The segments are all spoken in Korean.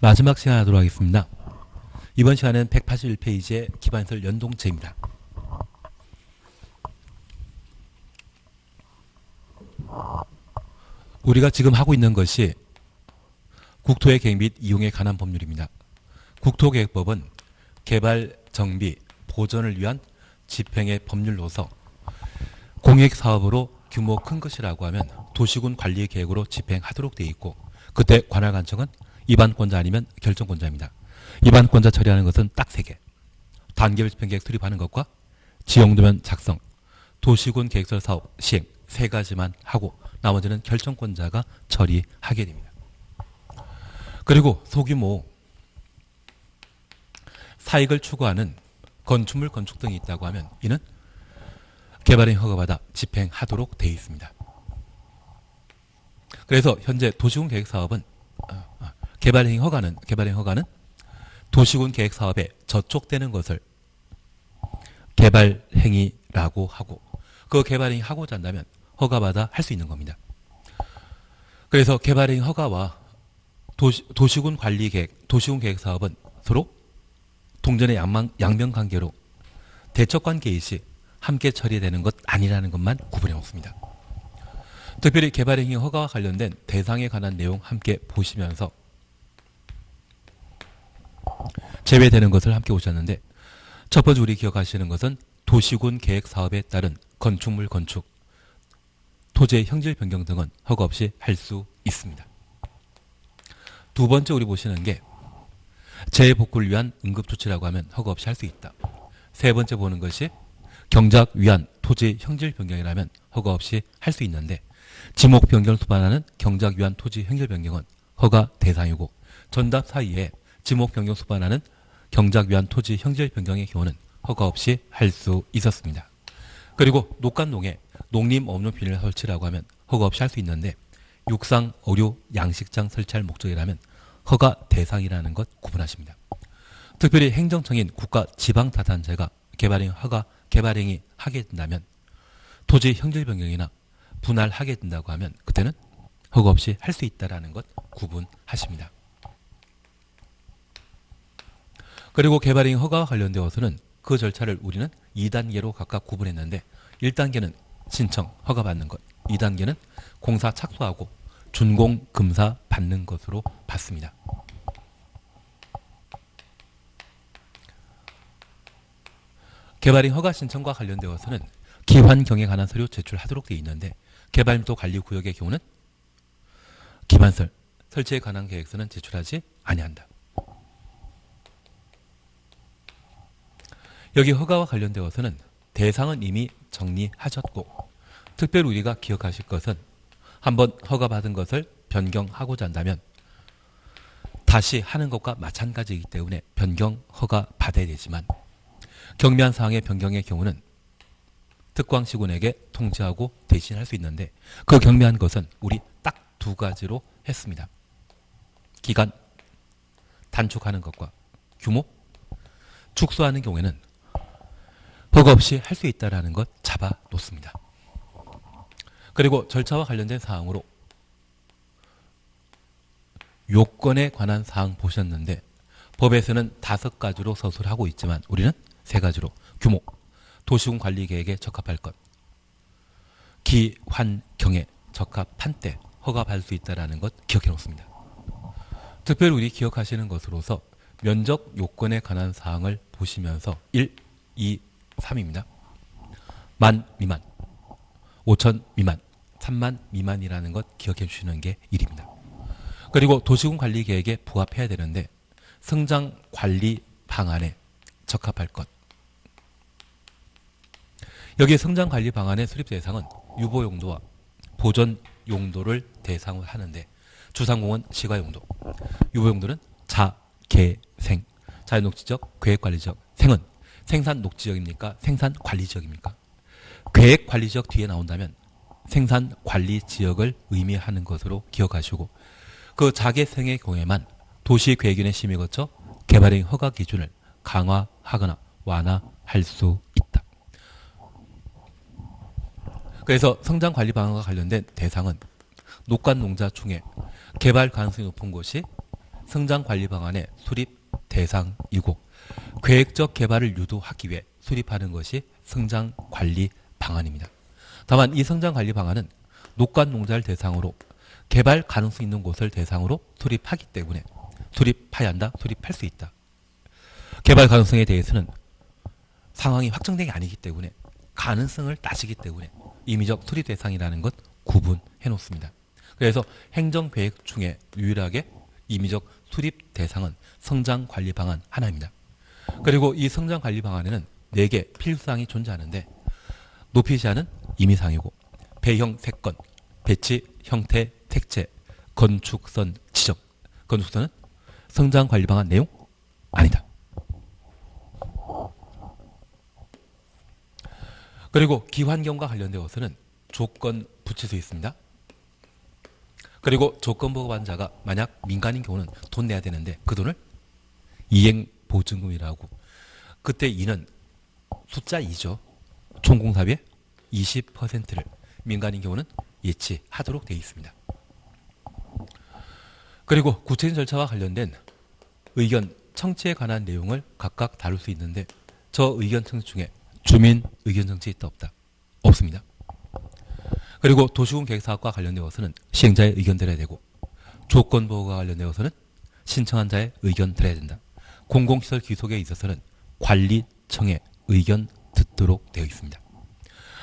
마지막 시간 하도록 하겠습니다. 이번 시간은 181페이지의 기반시설 연동체입니다. 우리가 지금 하고 있는 것이 국토의 계획 및 이용에 관한 법률입니다. 국토계획법은 개발, 정비, 보전을 위한 집행의 법률로서 공익사업으로 규모 큰 것이라고 하면 도시군 관리계획으로 집행하도록 되어 있고, 그때 관할 관청은 입안권자 아니면 결정권자입니다. 입안권자 처리하는 것은 딱 3개. 단계별 집행계획 수립하는 것과 지형도면 작성, 도시군 계획설 사업 시행 3가지만 하고 나머지는 결정권자가 처리하게 됩니다. 그리고 소규모 사익을 추구하는 건축물 건축 등이 있다고 하면 이는 개발행 허가받아 집행하도록 되어 있습니다. 그래서 현재 도시군 계획사업은 개발행 허가는 도시군 계획사업에 저촉되는 것을 개발행위라고 하고, 그 개발행위 하고자 한다면 허가받아 할 수 있는 겁니다. 그래서 개발행위 허가와 도시군 관리계획, 도시군 계획사업은 서로 동전의 양면관계로 대척관계의 시 함께 처리되는 것 아니라는 것만 구분해 놓습니다. 특별히 개발행위 허가와 관련된 대상에 관한 내용 함께 보시면서 제외되는 것을 함께 보셨는데, 첫 번째 우리 기억하시는 것은 도시군 계획 사업에 따른 건축물 건축, 토지의 형질 변경 등은 허가 없이 할 수 있습니다. 두 번째 우리 보시는 게 재복구를 위한 응급조치라고 하면 허가 없이 할 수 있다. 세 번째 보는 것이 경작 위한 토지 형질 변경이라면 허가 없이 할 수 있는데, 지목 변경을 수반하는 경작 위한 토지 형질 변경은 허가 대상이고, 전답 사이에 지목 변경 수반하는 경작 위한 토지 형질 변경의 경우는 허가 없이 할 수 있었습니다. 그리고 녹간동에 농림업무 비닐 설치라고 하면 허가 없이 할 수 있는데, 육상, 어류, 양식장 설치할 목적이라면 허가 대상이라는 것 구분하십니다. 특별히 행정청인 국가지방자산제가 개발행위 하게 된다면, 토지 형질 변경이나 분할하게 된다고 하면 그때는 허가 없이 할 수 있다는 것 구분하십니다. 그리고 개발행위 허가와 관련되어서는 그 절차를 우리는 2단계로 각각 구분했는데, 1단계는 신청, 허가받는 것, 2단계는 공사 착수하고 준공, 금사 받는 것으로 봤습니다. 개발행위 허가 신청과 관련되어서는 기환경에 관한 서류 제출하도록 되어 있는데, 개발밀도 관리구역의 경우는 기반설, 설치에 관한 계획서는 제출하지 아니한다. 여기 허가와 관련되어서는 대상은 이미 정리하셨고, 특별히 우리가 기억하실 것은 한번 허가받은 것을 변경하고자 한다면 다시 하는 것과 마찬가지이기 때문에 변경 허가 받아야 되지만, 경미한 사항의 변경의 경우는 특광시군에게 통지하고 대신할 수 있는데, 그 경미한 것은 우리 딱 2가지로 했습니다. 기간 단축하는 것과 규모 축소하는 경우에는 허가 없이 할 수 있다는 것 잡아 놓습니다. 그리고 절차와 관련된 사항으로 요건에 관한 사항 보셨는데, 법에서는 5가지로 서술하고 있지만 우리는 3가지로 규모, 도시군 관리계획에 적합할 것, 기환경에 적합한 때 허가받을 수 있다는 것 기억해 놓습니다. 특별히 우리 기억하시는 것으로서 면적 요건에 관한 사항을 보시면서 1, 2, 3입니다. 10,000 미만, 5,000 미만, 30,000 미만이라는 것 기억해 주시는 게 1입니다. 그리고 도시군 관리계획에 부합해야 되는데 성장관리 방안에 적합할 것. 여기 성장관리 방안의 수립 대상은 유보용도와 보존 용도를 대상으로 하는데, 주상공원 시가용도, 유보용도는 자개생, 자연녹지적, 계획관리적, 생은 생산녹지역입니까? 생산관리지역입니까? 계획관리지역 뒤에 나온다면 생산관리지역을 의미하는 것으로 기억하시고, 그 자개생의 경우에만 도시계획위원회 심의 거쳐 개발행위 허가 기준을 강화하거나 완화할 수 있다. 그래서 성장관리 방안과 관련된 대상은 녹간농자 중에 개발 가능성이 높은 곳이 성장관리 방안의 수립 대상이고 계획적 개발을 유도하기 위해 수립하는 것이 성장관리 방안입니다. 다만 이 성장관리 방안은 녹관 농자를 대상으로 개발 가능성 있는 곳을 대상으로 수립하기 때문에 수립해야 한다, 수립할 수 있다. 개발 가능성에 대해서는 상황이 확정된 게 아니기 때문에 가능성을 따지기 때문에 임의적 수립 대상이라는 것 구분해 놓습니다. 그래서 행정계획 중에 유일하게 임의적 수립 대상은 성장관리 방안 하나입니다. 그리고 이 성장관리 방안에는 4개 필수사항이 존재하는데 높이 제한은 임의사항이고 배형 세건, 배치, 형태, 색채, 건축선 지정. 건축선은 성장관리 방안 내용 아니다. 그리고 기환경과 관련되어서는 조건 붙일 수 있습니다. 그리고 조건보호반자가 만약 민간인 경우는 돈 내야 되는데 그 돈을 이행보증금이라고. 그때 이는 숫자 2죠. 총공사비의 20%를 민간인 경우는 예치하도록 되어 있습니다. 그리고 구체적인 절차와 관련된 의견 청취에 관한 내용을 각각 다룰 수 있는데 저 의견 청취 중에 주민 의견 청취 있다 없다? 없습니다. 그리고 도시군 계획사업과 관련되어서는 시행자의 의견 들어야 되고 조건보호와 관련되어서는 신청한 자의 의견 들어야 된다. 공공시설 귀속에 있어서는 관리청의 의견 듣도록 되어 있습니다.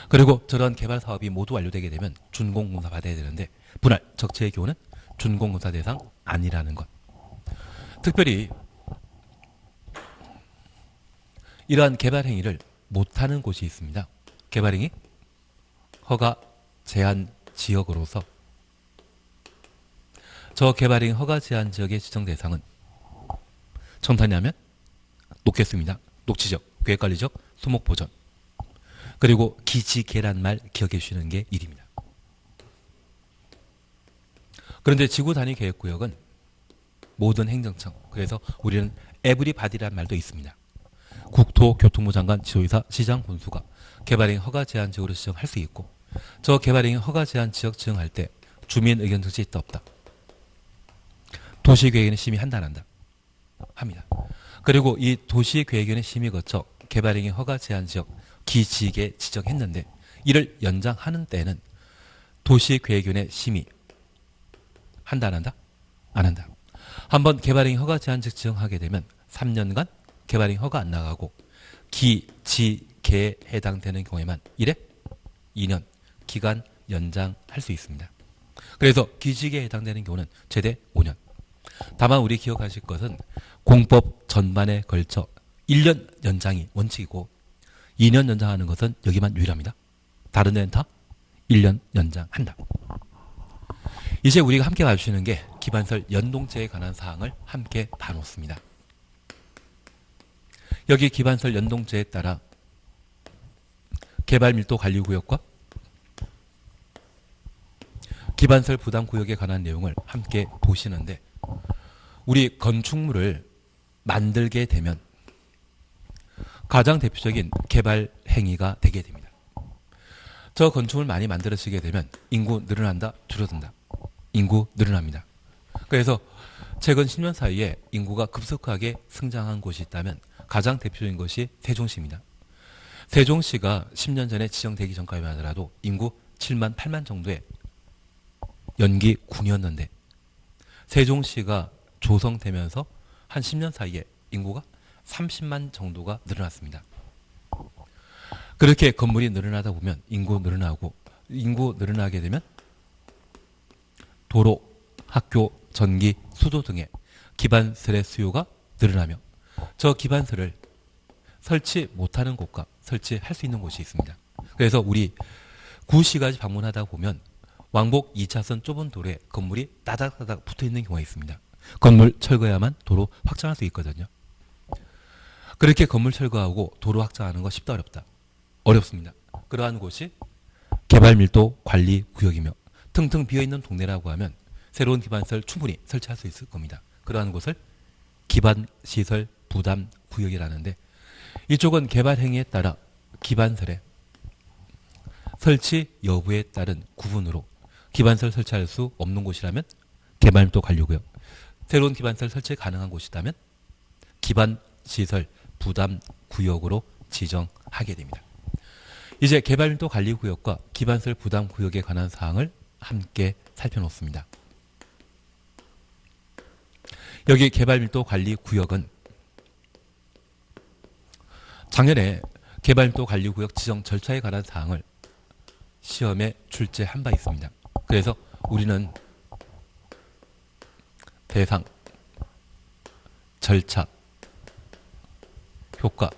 그리고 저런 개발 사업이 모두 완료되게 되면 준공검사 받아야 되는데 분할 적체의 경우는 준공검사 대상 아니라는 것. 특별히 이러한 개발 행위를 못하는 곳이 있습니다. 개발 행위 허가 제한 지역으로서 저 개발 행위 허가 제한 지역의 지정 대상은 청탄이하면 녹겠습니다. 녹지적, 계획관리적, 수목보전. 그리고 기지계란 말 기억해 주시는 게 일입니다. 그런데 지구 단위 계획구역은 모든 행정청, 그래서 우리는 에브리바디라는 말도 있습니다. 국토교통부 장관, 지도의사, 시장, 군수가 개발행위 허가 제한 지역으로 지정할 수 있고 저 개발행위 허가 제한 지역 지정할 때 주민 의견 청취 있다 없다? 도시계획위원회 심의한다 안 한다? 합니다. 그리고 이 도시계획위원회 심의 거쳐 개발행위 허가 제한 지역 기지계 지정했는데 이를 연장하는 때는 도시계획위원회 심의 한다 안 한다? 안 한다. 한번 개발행위 허가 제한 지역 지정하게 되면 3년간 개발행위 허가 안 나가고 기지계에 해당되는 경우에만 1회 2년 기간 연장할 수 있습니다. 그래서 기지계에 해당되는 경우는 최대 5년. 다만 우리 기억하실 것은 공법 전반에 걸쳐 1년 연장이 원칙이고 2년 연장하는 것은 여기만 유일합니다. 다른 데는 다 1년 연장한다. 이제 우리가 함께 봐주시는 게 기반설 연동제에 관한 사항을 함께 봐놓습니다. 여기 기반설 연동제에 따라 개발밀도 관리구역과 기반설 부담구역에 관한 내용을 함께 보시는데 우리 건축물을 만들게 되면 가장 대표적인 개발 행위가 되게 됩니다. 저 건축물 많이 만들어지게 되면 인구 늘어난다, 줄어든다. 인구 늘어납니다. 그래서 최근 10년 사이에 인구가 급속하게 성장한 곳이 있다면 가장 대표적인 것이 세종시입니다. 세종시가 10년 전에 지정되기 전까지만 하더라도 인구 7만 8만 정도의 연기 군이었는데 세종시가 조성되면서 한 10년 사이에 인구가 30만 정도가 늘어났습니다. 그렇게 건물이 늘어나다 보면 인구 늘어나고 인구 늘어나게 되면 도로, 학교, 전기, 수도 등의 기반설의 수요가 늘어나며 저 기반설을 설치 못하는 곳과 설치할 수 있는 곳이 있습니다. 그래서 우리 구시까지 방문하다 보면 왕복 2차선 좁은 도로에 건물이 따닥따닥 붙어있는 경우가 있습니다. 건물 철거해야만 도로 확장할 수 있거든요. 그렇게 건물 철거하고 도로 확장하는 거 쉽다 어렵다? 어렵습니다. 그러한 곳이 개발밀도 관리구역이며 텅텅 비어있는 동네라고 하면 새로운 기반시설 충분히 설치할 수 있을 겁니다. 그러한 곳을 기반시설 부담구역이라는데 이쪽은 개발행위에 따라 기반설의 설치 여부에 따른 구분으로 기반시설 설치할 수 없는 곳이라면 개발밀도 관리구역, 새로운 기반시설 설치 가능한 곳이 있다면 기반시설 부담구역으로 지정하게 됩니다. 이제 개발밀도 관리구역과 기반시설 부담구역에 관한 사항을 함께 살펴놓습니다. 여기 개발밀도 관리구역은 작년에 개발밀도 관리구역 지정 절차에 관한 사항을 시험에 출제한 바 있습니다. 그래서 우리는 대상, 절차, 효과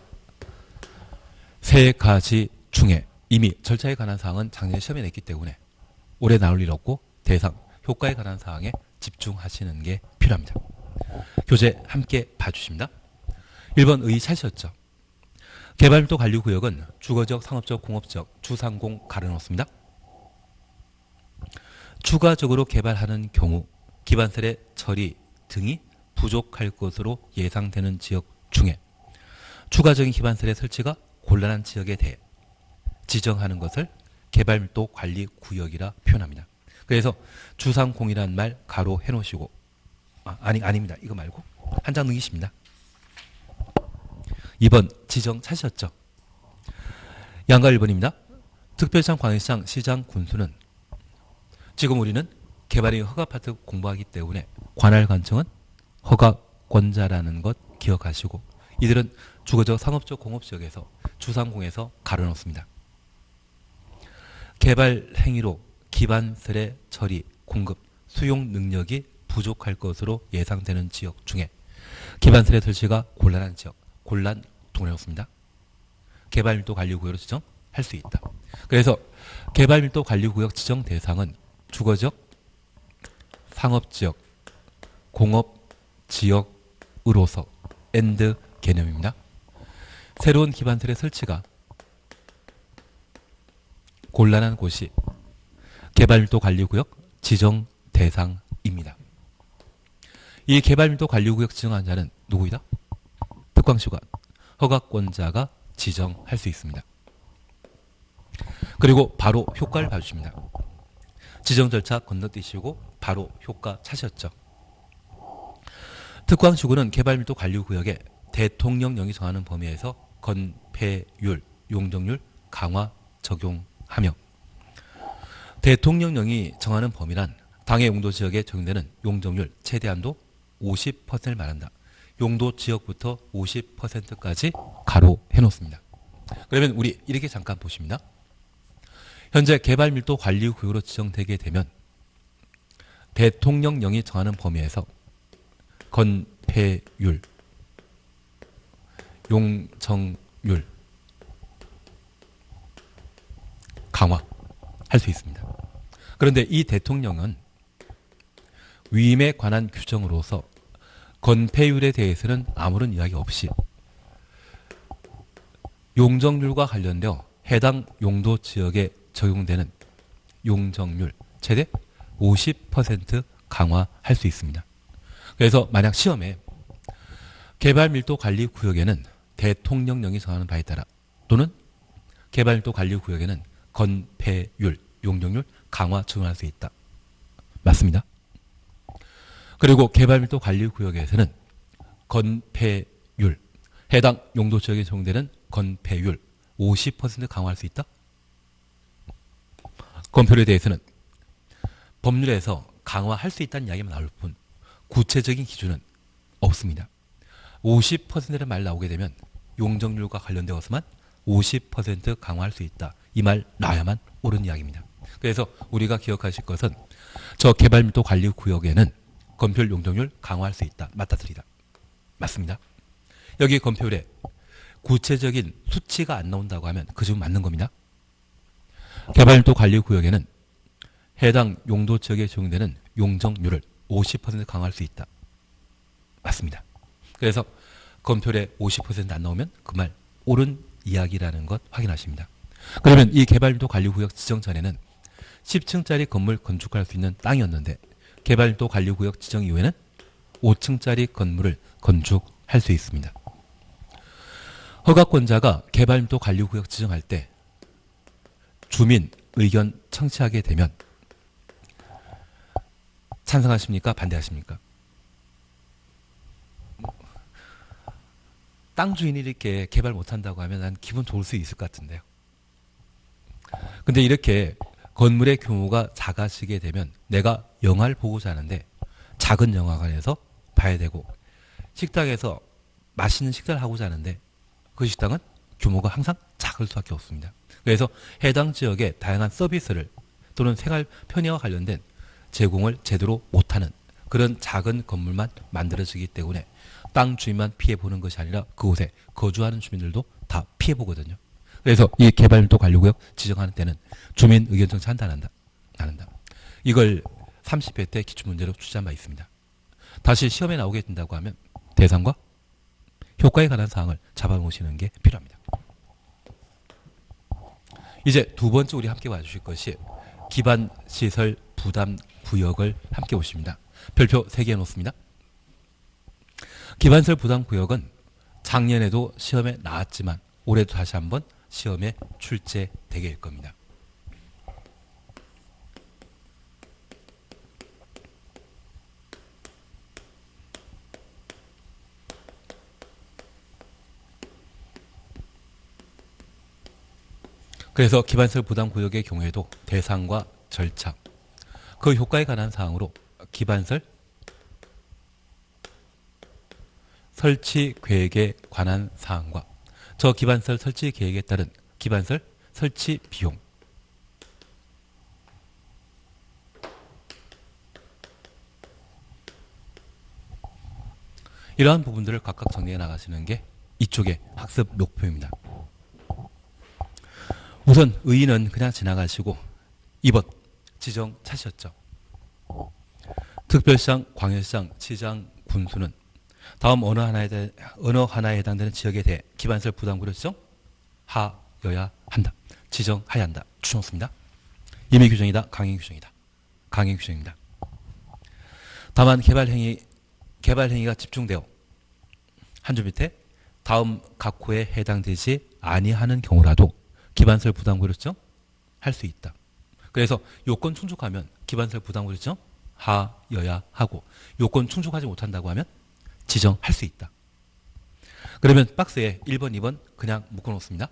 세 가지 중에 이미 절차에 관한 사항은 작년에 시험에 냈기 때문에 올해 나올 일 없고 대상, 효과에 관한 사항에 집중하시는 게 필요합니다. 교재 함께 봐주십니다. 1번 의 차시였죠. 개발밀도 관리구역은 주거적, 상업적, 공업적, 주상공 가려놓습니다. 추가적으로 개발하는 경우 기반시설의 처리 등이 부족할 것으로 예상되는 지역 중에 추가적인 기반시설의 설치가 곤란한 지역에 대해 지정하는 것을 개발밀도 관리구역이라 표현합니다. 그래서 주상공이라는 말 가로 해놓으시고 아닙니다. 이거 말고 한 장 넘기십니다. 2번 지정 차시였죠. 양가 1번입니다. 특별시장, 광역시장, 시장, 군수는 지금 우리는 개발의 허가 파트 공부하기 때문에 관할관청은 허가권자라는 것 기억하시고 이들은 주거적, 상업적, 공업지역에서 주상공에서 가려놓습니다. 개발 행위로 기반시설의 처리, 공급, 수용 능력이 부족할 것으로 예상되는 지역 중에 기반시설의 설치가 곤란한 지역, 곤란 동네였습니다. 개발밀도 관리구역으로 지정할 수 있다. 그래서 개발밀도 관리구역 지정 대상은 주거적, 상업지역, 공업지역으로서 AND 개념입니다. 새로운 기반시설의 설치가 곤란한 곳이 개발밀도 관리구역 지정 대상입니다. 이 개발밀도 관리구역 지정한 자는 누구이다? 특광시관, 허가권자가 지정할 수 있습니다. 그리고 바로 효과를 봐주십니다. 지정 절차 건너뛰시고 바로 효과 차셨죠. 특광시구는 개발밀도 관리구역에 대통령령이 정하는 범위에서 건폐율, 용적률 강화 적용하며 대통령령이 정하는 범위란 당해 용도지역에 적용되는 용적률 최대한도 50%를 말한다. 용도지역부터 50%까지 가로 해놓습니다. 그러면 우리 이렇게 잠깐 보십니다. 현재 개발밀도 관리구역으로 지정되게 되면 대통령령이 정하는 범위에서 건폐율, 용적률 강화할 수 있습니다. 그런데 이 대통령은 위임에 관한 규정으로서 건폐율에 대해서는 아무런 이야기 없이 용적률과 관련되어 해당 용도 지역에 적용되는 용적률 최대 50% 강화할 수 있습니다. 그래서 만약 시험에 개발밀도 관리구역에는 대통령령이 정하는 바에 따라 또는 개발밀도 관리구역에는 건폐율, 용적률 강화 적용할 수 있다. 맞습니다. 그리고 개발밀도 관리구역에서는 건폐율, 해당 용도 지역에 적용되는 건폐율 50% 강화할 수 있다. 건폐율에 대해서는 법률에서 강화할 수 있다는 이야기만 나올 뿐 구체적인 기준은 없습니다. 50%의 말 나오게 되면 용적률과 관련되어서만 50% 강화할 수 있다. 이 말 나야만 옳은 이야기입니다. 그래서 우리가 기억하실 것은 저 개발밀도 관리구역에는 건폐율, 용적률 강화할 수 있다. 맞다 틀리다. 맞습니다. 여기 건폐율에 구체적인 수치가 안 나온다고 하면 그 점은 맞는 겁니다. 개발밀도 관리구역에는 해당 용도 지역에 적용되는 용적률을 50% 강화할 수 있다. 맞습니다. 그래서 건폐율에 50% 안 나오면 그 말 옳은 이야기라는 것 확인하십니다. 그러면 이 개발밀도 관리구역 지정 전에는 10층짜리 건물 건축할 수 있는 땅이었는데 개발밀도 관리구역 지정 이후에는 5층짜리 건물을 건축할 수 있습니다. 허가권자가 개발밀도 관리구역 지정할 때 주민 의견 청취하게 되면 찬성하십니까? 반대하십니까? 땅 주인이 이렇게 개발 못한다고 하면 난 기분 좋을 수 있을 것 같은데요. 근데 이렇게 건물의 규모가 작아지게 되면 내가 영화를 보고자 하는데 작은 영화관에서 봐야 되고, 식당에서 맛있는 식사를 하고자 하는데 그 식당은 규모가 항상 작을 수밖에 없습니다. 그래서 해당 지역의 다양한 서비스를 또는 생활 편의와 관련된 제공을 제대로 못하는 그런 작은 건물만 만들어지기 때문에 땅 주인만 피해보는 것이 아니라 그곳에 거주하는 주민들도 다 피해보거든요. 그래서 이 개발밀도 관리구역 지정하는 때는 주민 의견 청취한다, 안 한다. 이걸 30회 때 기출문제로 출제한 바 있습니다. 다시 시험에 나오게 된다고 하면 대상과 효과에 관한 사항을 잡아놓으시는 게 필요합니다. 이제 두 번째 우리 함께 봐주실 것이 기반시설 부담 구역을 함께 보십니다. 별표 3개 놓습니다. 기반시설 부담 구역은 작년에도 시험에 나왔지만 올해도 다시 한번 시험에 출제되게 될 겁니다. 그래서 기반시설 부담 구역의 경우에도 대상과 절차, 그 효과에 관한 사항으로 기반시설 설치 계획에 관한 사항과 저 기반시설 설치 계획에 따른 기반시설 설치 비용, 이러한 부분들을 각각 정리해 나가시는 게 이쪽의 학습 목표입니다. 우선 의의는 그냥 지나가시고 2번 지정 찾으셨죠. 특별시장, 광역시장, 시장, 군수는 다음 어느 하나에 해당되는 지역에 대해 기반시설 부담구를 지정하여야 한다. 지정하여야 한다. 추정습니다. 임의 규정이다. 강행 규정이다. 강행 규정입니다. 다만 개발행위가 집중되어 한 줄 밑에 다음 각 호에 해당되지 아니하는 경우라도 기반시설 부담구를 지정할 수 있다. 그래서 요건 충족하면 기반시설 부담구를 지정하여야 하고, 요건 충족하지 못한다고 하면 지정할 수 있다. 그러면 박스에 1번, 2번 그냥 묶어놓습니다.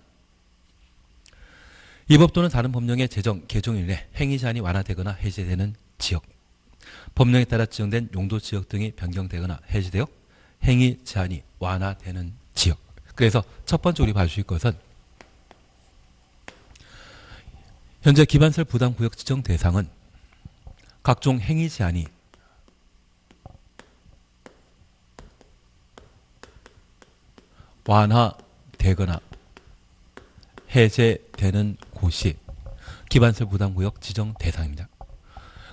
이 법 또는 다른 법령의 제정, 개정일 내 행위 제한이 완화되거나 해제되는 지역, 법령에 따라 지정된 용도 지역 등이 변경되거나 해제되어 행위 제한이 완화되는 지역. 그래서 첫 번째 우리 봐주실 것은 현재 기반시설 부담구역 지정 대상은 각종 행위 제한이 완화되거나 해제되는 곳이 기반시설 부담구역 지정 대상입니다.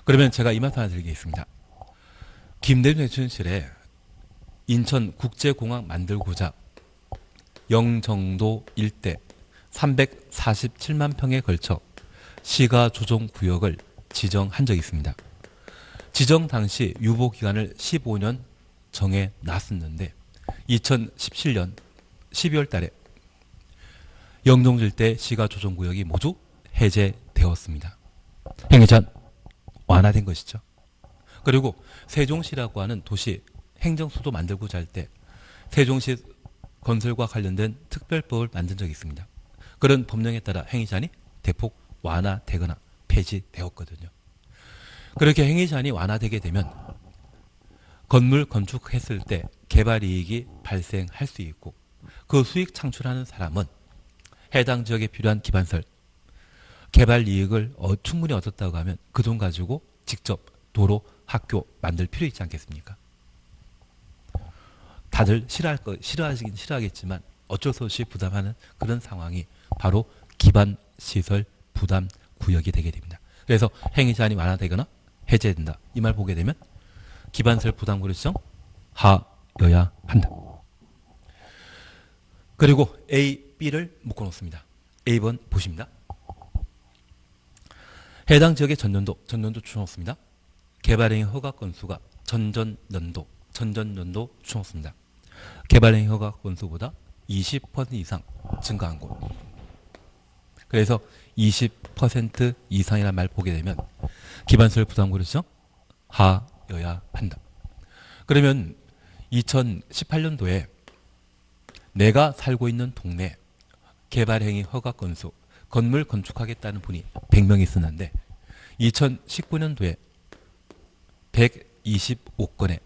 그러면 제가 이 말씀 하나 드리겠습니다. 김대중 대통령실에 인천국제공항 만들고자 영정도 일대 347만 평에 걸쳐 시가조정구역을 지정한 적이 있습니다. 지정 당시 유보기간을 15년 정해놨었는데 2017년 12월 달에 영종도 일대 시가조정구역이 모두 해제되었습니다. 행위 제한 완화된 것이죠. 그리고 세종시라고 하는 도시 행정수도 만들고자 할 때 세종시 건설과 관련된 특별법을 만든 적이 있습니다. 그런 법령에 따라 행위 제한이 대폭 완화되거나 폐지되었거든요. 그렇게 행위 제한이 완화되게 되면 건물 건축했을 때 개발 이익이 발생할 수 있고, 그 수익 창출하는 사람은 해당 지역에 필요한 기반시설 개발 이익을 충분히 얻었다고 하면 그 돈 가지고 직접 도로, 학교 만들 필요 있지 않겠습니까? 다들 싫어하시긴 싫어하겠지만 어쩔 수 없이 부담하는 그런 상황이 바로 기반시설 부담 구역이 되게 됩니다. 그래서 행위 제한이 완화되거나 해제된다. 이 말 보게 되면 기반시설 부담 구역 지정하여야 한다. 그리고 A, B를 묶어놓습니다. A번 보십니다. 해당 지역의 전년도 추정했습니다. 개발행위 허가 건수가 전전년도 추정했습니다. 개발행위 허가 건수보다 20% 이상 증가한 곳. 그래서 20% 이상이라는 말 보게 되면 기반시설 부담구를 지정하여야 한다. 그러면 2018년도에 내가 살고 있는 동네 개발행위 허가 건수, 건물 건축하겠다는 분이 100명이 있었는데 2019년도에 125건의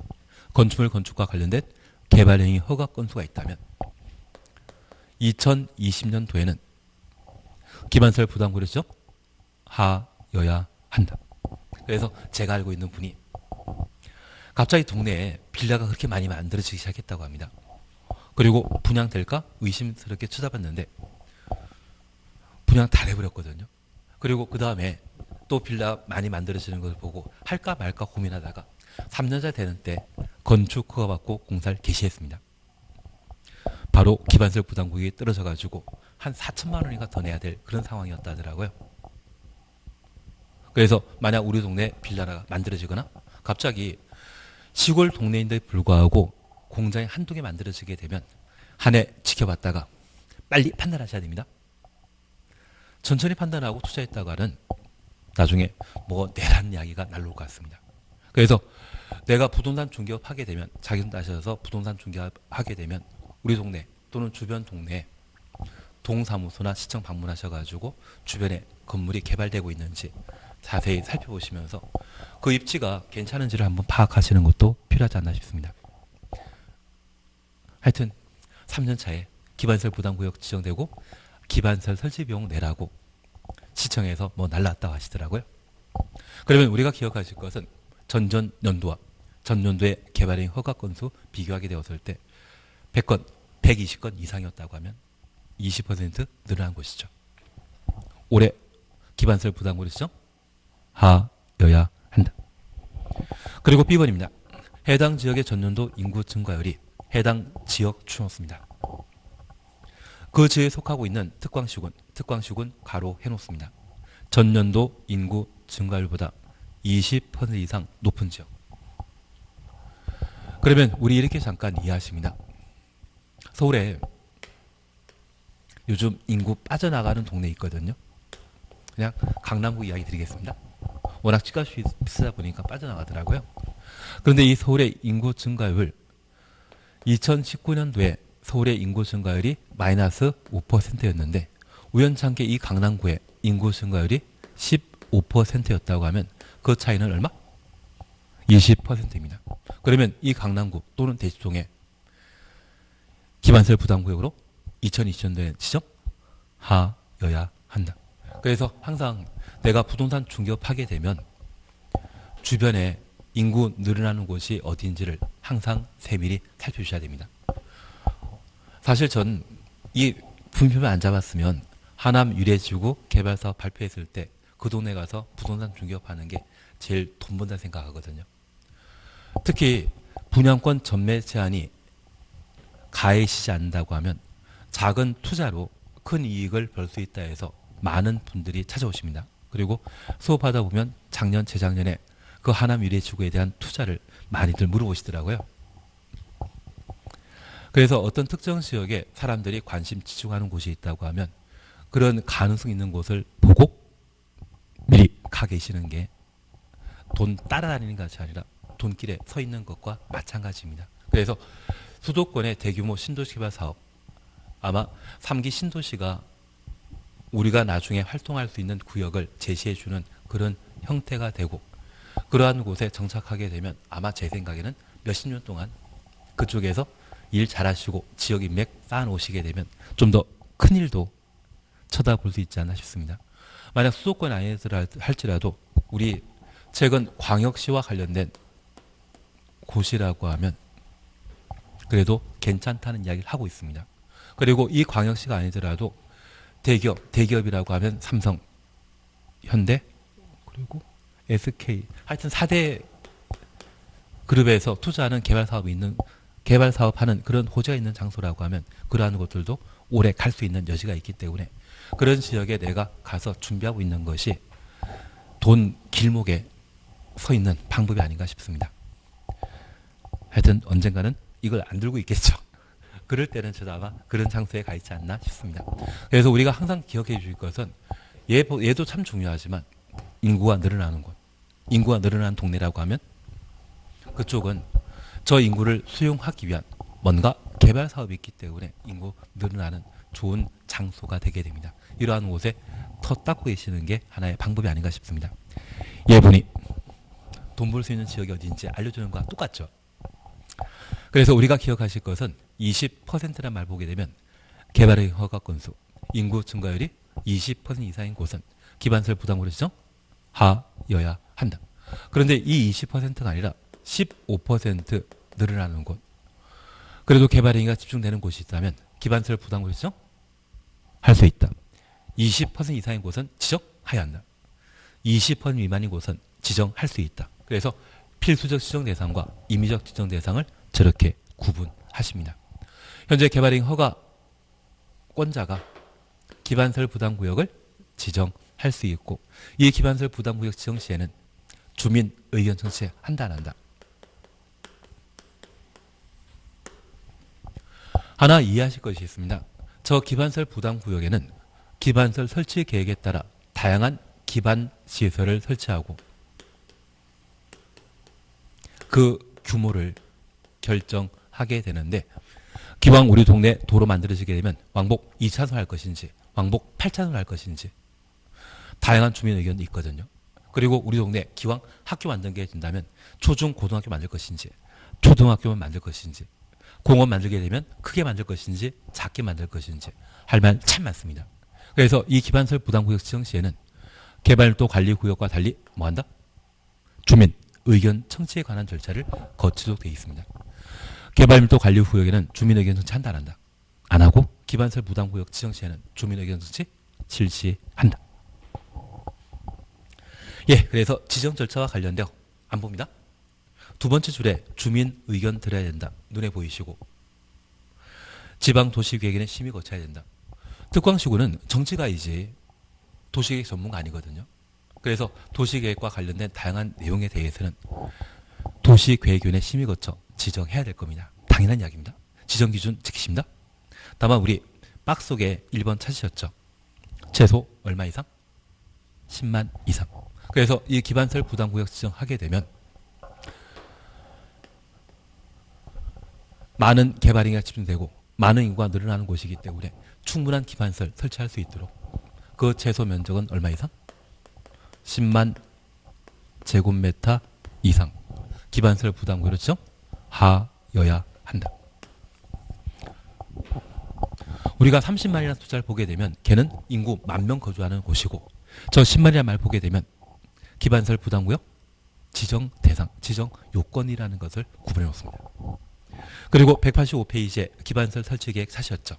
건축물 건축과 관련된 개발행위 허가 건수가 있다면 2020년도에는 기반설 부담금을 하여야 한다. 그래서 제가 알고 있는 분이 갑자기 동네에 빌라가 그렇게 많이 만들어지기 시작했다고 합니다. 그리고 분양될까 의심스럽게 쳐다봤는데 분양 다 해버렸거든요. 그리고 그 다음에 또 빌라 많이 만들어지는 것을 보고 할까 말까 고민하다가 3년차 되는 때 건축 허가 받고 공사를 개시했습니다. 바로 기반설 부담금이 떨어져가지고 한 4천만 원인가 더 내야 될 그런 상황이었다더라고요. 그래서 만약 우리 동네 빌라가 만들어지거나 갑자기 시골 동네인데 불구하고 공장이 한두 개 만들어지게 되면 한 해 지켜봤다가 빨리 판단하셔야 됩니다. 천천히 판단하고 투자했다고 하는 나중에 뭐 내란 이야기가 날라올 것 같습니다. 그래서 내가 부동산 중개업하게 되면 자기 돈 따셔서 부동산 중개업하게 되면 우리 동네 또는 주변 동네에 동사무소나 시청 방문하셔가지고 주변에 건물이 개발되고 있는지 자세히 살펴보시면서 그 입지가 괜찮은지를 한번 파악하시는 것도 필요하지 않나 싶습니다. 하여튼 3년 차에 기반설 부담구역 지정되고 기반설 설치 비용 내라고 시청에서 뭐 날라왔다고 하시더라고요. 그러면 우리가 기억하실 것은 전전 연도와 전년도의 개발행 허가 건수 비교하게 되었을 때 100건, 120건 이상이었다고 하면 20% 늘어난 것이죠. 올해 기반설 부담구를 지정 하여야 한다. 그리고 B번입니다. 해당 지역의 전년도 인구 증가율이 해당 지역 추노수입니다. 그 지역에 속하고 있는 특광시군 가로 해놓습니다. 전년도 인구 증가율보다 20% 이상 높은 지역. 그러면 우리 이렇게 잠깐 이해하십니다. 서울에 요즘 인구 빠져나가는 동네 있거든요. 그냥 강남구 이야기 드리겠습니다. 워낙 집값이 비싸다 보니까 빠져나가더라고요. 그런데 이 서울의 인구 증가율 2019년도에 서울의 인구 증가율이 마이너스 5%였는데 우연찮게 이 강남구의 인구 증가율이 15%였다고 하면 그 차이는 얼마? 20%입니다. 그러면 이 강남구 또는 대치동에 기반설 부담구역으로 2020년도에 지정하여야 한다. 그래서 항상 내가 부동산 중개업하게 되면 주변에 인구 늘어나는 곳이 어디인지를 항상 세밀히 살펴주셔야 됩니다. 사실 전 이 분표를 안 잡았으면 하남 유래지구 개발사업 발표했을 때 그 동네 가서 부동산 중개업하는 게 제일 돈 번다 생각하거든요. 특히 분양권 전매 제한이 가해지지 않는다고 하면 작은 투자로 큰 이익을 벌 수 있다 해서 많은 분들이 찾아오십니다. 그리고 수업하다 보면 작년, 재작년에 그 하남 유래지구에 대한 투자를 많이들 물어보시더라고요. 그래서 어떤 특정 지역에 사람들이 관심 집중하는 곳이 있다고 하면 그런 가능성 있는 곳을 보고 미리 가 계시는 게 돈 따라다니는 것이 아니라 돈길에 서 있는 것과 마찬가지입니다. 그래서 수도권의 대규모 신도시 개발 사업, 아마 3기 신도시가 우리가 나중에 활동할 수 있는 구역을 제시해주는 그런 형태가 되고 그러한 곳에 정착하게 되면 아마 제 생각에는 몇십 년 동안 그쪽에서 일 잘하시고 지역 인맥 쌓아놓으시게 되면 좀 더 큰 일도 쳐다볼 수 있지 않나 싶습니다. 만약 수도권 아니더라 할지라도 우리 최근 광역시와 관련된 곳이라고 하면 그래도 괜찮다는 이야기를 하고 있습니다. 그리고 이 광역시가 아니더라도 대기업이라고 하면 삼성, 현대, 그리고 SK, 하여튼 4대 그룹에서 투자하는 개발 사업하는 그런 호재가 있는 장소라고 하면 그러한 곳들도 오래 갈 수 있는 여지가 있기 때문에 그런 지역에 내가 가서 준비하고 있는 것이 돈 길목에 서 있는 방법이 아닌가 싶습니다. 하여튼 언젠가는 이걸 안 들고 있겠죠. 그럴 때는 저도 아마 그런 장소에 가 있지 않나 싶습니다. 그래서 우리가 항상 기억해 주실 것은 얘도 참 중요하지만 인구가 늘어나는 곳, 인구가 늘어나는 동네라고 하면 그쪽은 저 인구를 수용하기 위한 뭔가 개발 사업이 있기 때문에 인구 늘어나는 좋은 장소가 되게 됩니다. 이러한 곳에 터 닦고 계시는 게 하나의 방법이 아닌가 싶습니다. 예분이 돈 벌 수 있는 지역이 어딘지 알려주는 것과 똑같죠. 그래서 우리가 기억하실 것은 20%란 말 보게 되면 개발의 허가 건수, 인구 증가율이 20% 이상인 곳은 기반설 부담으로 지정하여야 한다. 그런데 이 20%가 아니라 15% 늘어나는 곳, 그래도 개발 행위가 집중되는 곳이 있다면 기반설 부담으로 지정할 수 있다. 20% 이상인 곳은 지정해야 한다. 20% 미만인 곳은 지정할 수 있다. 그래서 필수적 지정 대상과 임의적 지정 대상을 저렇게 구분하십니다. 현재 개발행 허가권자가 기반설 부담구역을 지정할 수 있고, 이 기반설 부담구역 지정 시에는 주민 의견 청취한다 안 한다. 하나 이해하실 것이 있습니다. 저 기반설 부담구역에는 기반설 설치 계획에 따라 다양한 기반 시설을 설치하고 그 규모를 결정하게 되는데, 기왕 우리 동네 도로 만들어지게 되면 왕복 2차선 할 것인지 왕복 8차선 할 것인지 다양한 주민 의견이 있거든요. 그리고 우리 동네 기왕 학교 만들게 된다면 초중 고등학교 만들 것인지 초등학교만 만들 것인지 공원 만들게 되면 크게 만들 것인지 작게 만들 것인지 할 말 참 많습니다. 그래서 이 기반설 부담구역 지정 시에는 개발도 관리구역과 달리 뭐한다? 주민 의견 청취에 관한 절차를 거치도록 되어 있습니다. 개발밀도 관리구역에는 주민 의견 청취한다 안 한다? 안 하고 기반설 부담구역 지정 시에는 주민 의견 청취 실시한다. 예, 그래서 지정 절차와 관련되어 안 봅니다. 두 번째 줄에 주민 의견 들어야 된다. 눈에 보이시고, 지방도시계획에는 심의 거쳐야 된다. 특광시구는 정치가이지 도시계획 전문가 아니거든요. 그래서 도시계획과 관련된 다양한 내용에 대해서는 도시계획위원회 심의 거쳐 지정해야 될 겁니다. 당연한 이야기입니다. 지정기준 지키십니다. 다만 우리 박스 속에 1번 찾으셨죠? 최소 얼마 이상? 10만 이상. 그래서 이 기반설 부담구역 지정하게 되면 많은 개발행위가 집중되고 많은 인구가 늘어나는 곳이기 때문에 충분한 기반설 설치할 수 있도록 그 최소 면적은 얼마 이상? 10만 제곱미터 이상 기반설 부담구역을 지정하여야 한다. 우리가 30만이라는 숫자를 보게 되면 걔는 인구 10,000명 거주하는 곳이고, 저 10만이라는 말 보게 되면 기반설 부담구역 지정 대상, 지정 요건이라는 것을 구분해 놓습니다. 그리고 185페이지에 기반설 설치 계획 사셨죠?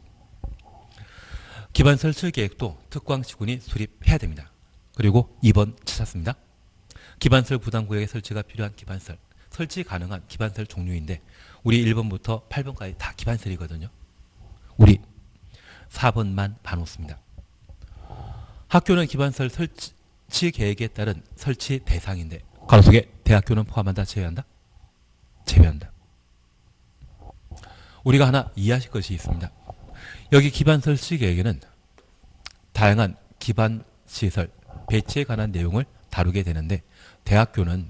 기반설 설치 계획도 특광시군이 수립해야 됩니다. 그리고 2번 찾았습니다. 기반설 부담구역의 설치가 필요한 기반설, 설치 가능한 기반설 종류인데 우리 1번부터 8번까지 다 기반설이거든요. 우리 4번만 봐놓습니다. 학교는 기반설 설치 계획에 따른 설치 대상인데 가로속에 대학교는 포함한다, 제외한다? 제외한다. 우리가 하나 이해하실 것이 있습니다. 여기 기반 설치 계획에는 다양한 기반 시설 배치에 관한 내용을 다루게 되는데 대학교는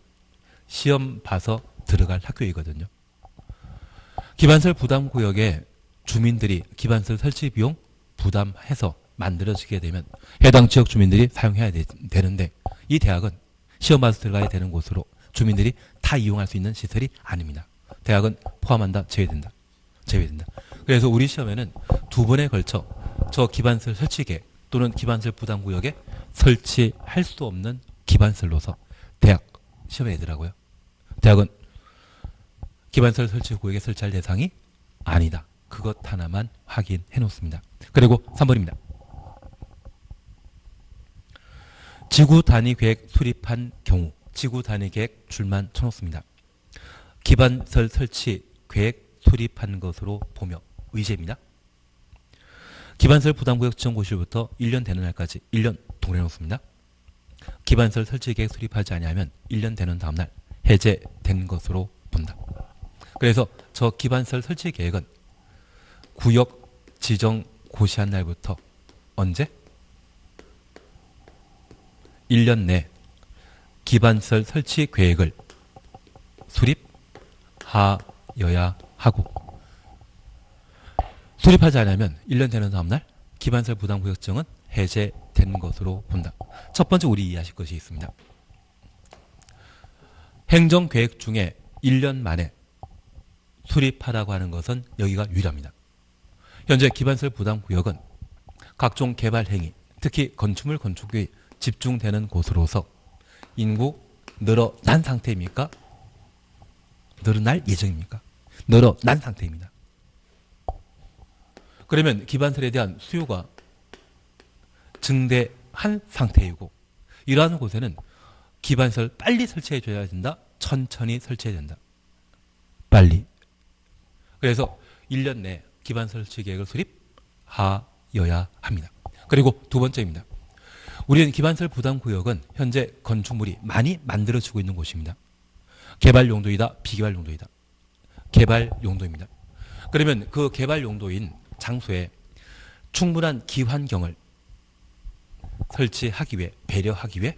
시험 봐서 들어갈 학교이거든요. 기반설 부담구역에 주민들이 기반설 설치 비용 부담해서 만들어지게 되면 해당 지역 주민들이 사용해야 되는데 이 대학은 시험 봐서 들어가야 되는 곳으로 주민들이 다 이용할 수 있는 시설이 아닙니다. 대학은 포함한다, 제외된다. 제외된다. 그래서 우리 시험에는 두 번에 걸쳐 저 기반설 설치계 또는 기반설 부담구역에 설치할 수 없는 기반설로서 대학 시험에 내더라고요. 대학은 기반설 설치구역에 설치할 대상이 아니다. 그것 하나만 확인해 놓습니다. 그리고 3번입니다. 지구 단위 계획 수립한 경우 지구 단위 계획 줄만 쳐놓습니다. 기반설 설치 계획 수립한 것으로 보며 의제입니다. 기반설 부담구역 지정고시부터 1년 되는 날까지 1년 동일해 놓습니다. 기반설 설치 계획 수립하지 아니하면 1년 되는 다음날 해제된 것으로 본다. 그래서 저 기반설 설치 계획은 구역 지정 고시한 날부터 언제? 1년 내 기반설 설치 계획을 수립하여야 하고 수립하지 않으면 1년 되는 다음날 기반설 부담구역증은 해제된 것으로 본다. 첫 번째 우리 이해하실 것이 있습니다. 행정계획 중에 1년 만에 수립하라고 하는 것은 여기가 유일합니다. 현재 기반설 부담구역은 각종 개발행위, 특히 건축물 건축이 집중되는 곳으로서 인구 늘어난 상태입니까? 늘어날 예정입니까? 늘어난 상태입니다. 그러면 기반설에 대한 수요가 증대한 상태이고 이러한 곳에는 기반설 빨리 설치해 줘야 된다. 천천히 설치해야 된다. 빨리. 그래서 1년 내에 기반설 설치 계획을 수립하여야 합니다. 그리고 두 번째입니다. 우리는 기반설 부담구역은 현재 건축물이 많이 만들어지고 있는 곳입니다. 개발 용도이다, 비개발 용도이다. 개발 용도입니다. 그러면 그 개발 용도인 장소에 충분한 기환경을 설치하기 위해, 배려하기 위해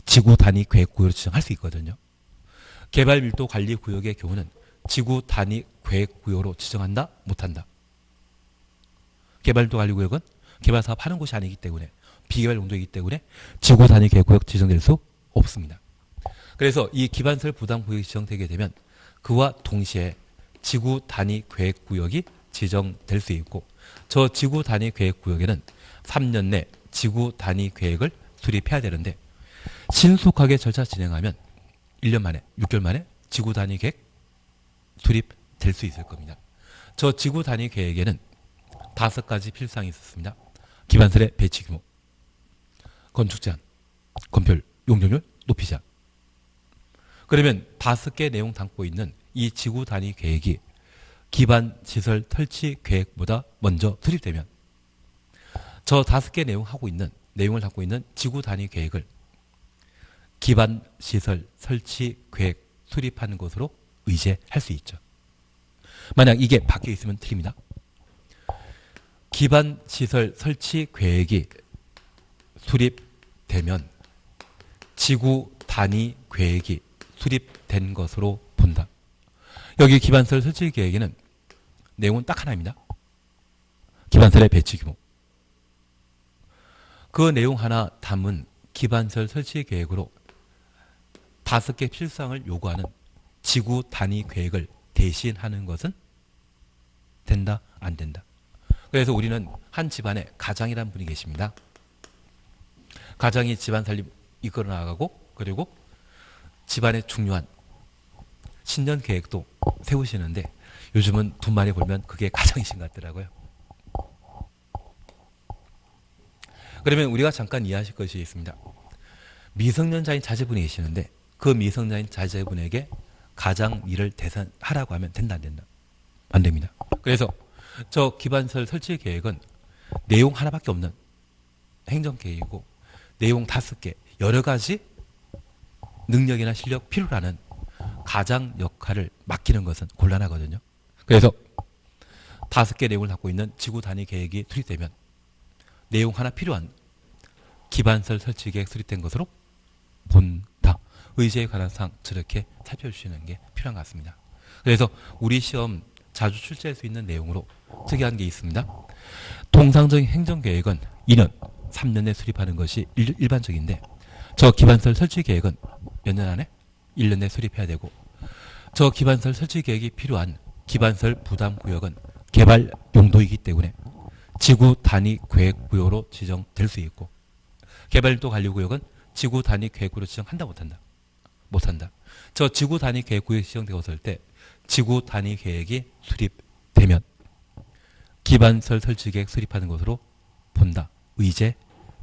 지구 단위 계획 구역을 지정할 수 있거든요. 개발 밀도 관리 구역의 경우는 지구 단위 계획 구역으로 지정한다, 못한다. 개발 밀도 관리 구역은 개발 사업 하는 곳이 아니기 때문에 비개발 용도이기 때문에 지구 단위 계획 구역 지정될 수 없습니다. 그래서 이 기반설 부담 구역이 지정되게 되면 그와 동시에 지구 단위 계획 구역이 지정될 수 있고 저 지구 단위 계획 구역에는 3년 내 지구 단위 계획을 수립해야 되는데 신속하게 절차 진행하면 1년 만에 6개월 만에 지구 단위 계획 수립될 수 있을 겁니다. 저 지구 단위 계획에는 5가지 필사항이 있었습니다. 기반설의 배치 규모, 건축 제한, 건폐율, 용적률, 높이 제한. 그러면 5개 내용 담고 있는 이 지구 단위 계획이 기반 시설 설치 계획보다 먼저 수립되면 저 5개 내용을 담고 있는 지구 단위 계획을 기반 시설 설치 계획 수립하는 것으로 의제할 수 있죠. 만약 이게 바뀌어 있으면 틀립니다. 기반 시설 설치 계획이 수립되면 지구 단위 계획이 수립된 것으로 본다. 여기 기반설 설치 계획에는 내용은 딱 하나입니다. 기반설의 배치 규모. 그 내용 하나 담은 기반설 설치 계획으로 5개 필사항을 요구하는 지구 단위 계획을 대신하는 것은 된다, 안 된다. 그래서 우리는 한 집안에 가장이라는 분이 계십니다. 가장이 집안 살림 이끌어 나가고 그리고 집안의 중요한 신년 계획도 세우시는데 요즘은 돈 많이 벌면 그게 가장이신 것 같더라고요. 그러면 우리가 잠깐 이해하실 것이 있습니다. 미성년자인 자제분이 계시는데 그 미성년자인 자제분에게 가장 일을 대산하라고 하면 된다, 안 된다? 안 됩니다. 그래서 저 기반설 설치 계획은 내용 하나밖에 없는 행정계획이고 내용 5개, 여러 가지 능력이나 실력 필요로 하는 가장 역할을 맡기는 것은 곤란하거든요. 그래서 5개 내용을 갖고 있는 지구 단위 계획이 수립되면 내용 하나 필요한 기반설 설치 계획 수립된 것으로 본다. 의제에 관한 사항 저렇게 살펴주시는 게 필요한 것 같습니다. 그래서 우리 시험 자주 출제할 수 있는 내용으로 특이한 게 있습니다. 통상적인 행정계획은 2년, 3년 내 수립하는 것이 일반적인데 저 기반설 설치 계획은 몇 년 안에? 1년 내 수립해야 되고 저 기반설 설치 계획이 필요한 기반설 부담 구역은 개발 용도이기 때문에 지구 단위 계획 구역으로 지정될 수 있고 개발도 관리 구역은 지구 단위 계획으로 지정한다, 못한다? 못한다. 저 지구 단위 계획 구역이 지정되었을 때 지구 단위 계획이 수립되면 기반설 설치 계획 수립하는 것으로 본다. 의제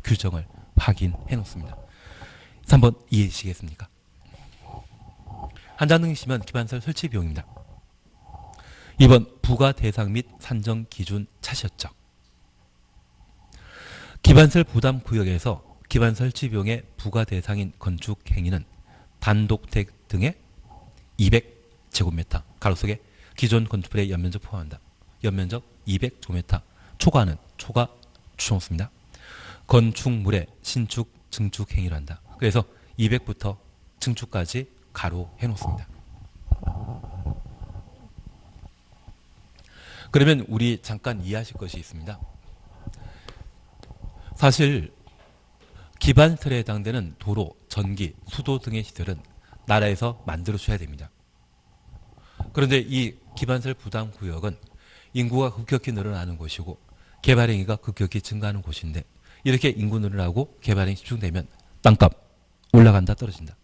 규정을 확인해 놓습니다. 3번 이해하시겠습니까? 한장 등이시면 기반설 설치 비용입니다. 2번 부과 대상 및 산정 기준 차시였죠. 기반설 부담 구역에서 기반설 설치 비용의 부과 대상인 건축 행위는 단독택 등의 200제곱미터 가로속에 기존 건축물의 연면적 포함한다. 연면적 200제곱미터 초과하는 초과 추정수입니다. 건축물의 신축, 증축 행위를 한다. 그래서 200부터 증축까지 가로 해놓습니다. 그러면 우리 잠깐 이해하실 것이 있습니다. 사실 기반설에 해당되는 도로, 전기, 수도 등의 시설은 나라에서 만들어줘야 됩니다. 그런데 이 기반설 부담 구역은 인구가 급격히 늘어나는 곳이고 개발 행위가 급격히 증가하는 곳인데 이렇게 인구 늘어나고 개발 행위 집중되면 땅값 올라간다 떨어진다?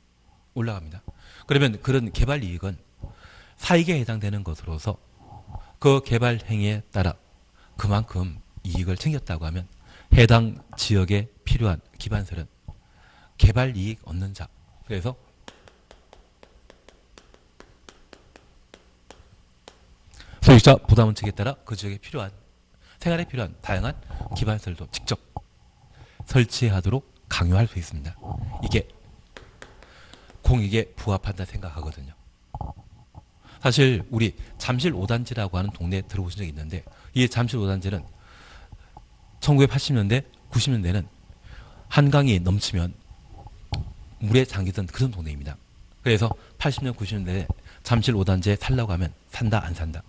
올라갑니다. 그러면 그런 개발 이익은 사익에 해당되는 것으로서 그 개발 행위에 따라 그만큼 이익을 챙겼다고 하면 해당 지역에 필요한 기반설은 개발 이익 얻는 자. 그래서 소유자 부담원칙에 따라 그 지역에 필요한 생활에 필요한 다양한 기반설도 직접 설치하도록 강요할 수 있습니다. 이게 공익에 부합한다 생각하거든요. 사실 우리 잠실 5단지라고 하는 동네에 들어오신 적이 있는데 이 잠실 5단지는 1980년대, 90년대는 한강이 넘치면 물에 잠기던 그런 동네입니다. 그래서 80년, 90년대에 잠실 5단지에 살라고 하면 산다, 안 산다.